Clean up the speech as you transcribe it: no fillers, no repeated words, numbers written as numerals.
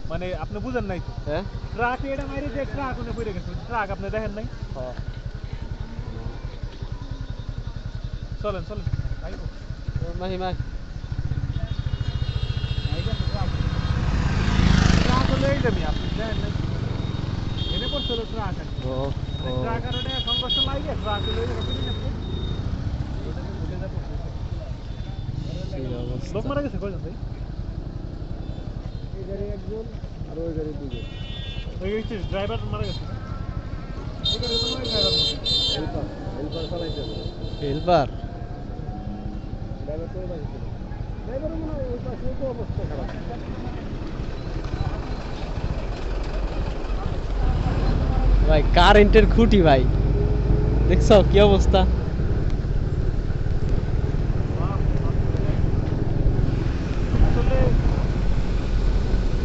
মানে আপনি বুঝেন নাই তো হ্যাঁ ট্রাক এটা মাইরে যে ট্রাক ওনে পড়ে গেছে ট্রাক আপনি দেখেন নাই হ্যাঁ চলেন চলেন আইবো মাহি মাই ট্রাক হলো এইটা মি আপনি দেখেন নাই এনে পড়ছিল ট্রাক আর ও ও ট্রাক আর ওটা সংঘর্ষ লাগে ট্রাক হলো এইটা কিনে নেছে এই অবস্থা লোক মারা গেছে কয়জন ভাই এই গাড়ি একজন আর ওই গাড়ি দুজন ওই হচ্ছে ড্রাইভার মারা গেছে না এই গাড়ি তো নয় ড্রাইভার হেল্পার হেল্পার চালাইতে হেল্পার ড্রাইভার তো বাকি ছিল ড্রাইভারও মনে হয় ওই পাশে তো অবস্থা খারাপ ভাই কারেন্টের খুঁটি ভাই দেখছো কি অবস্থা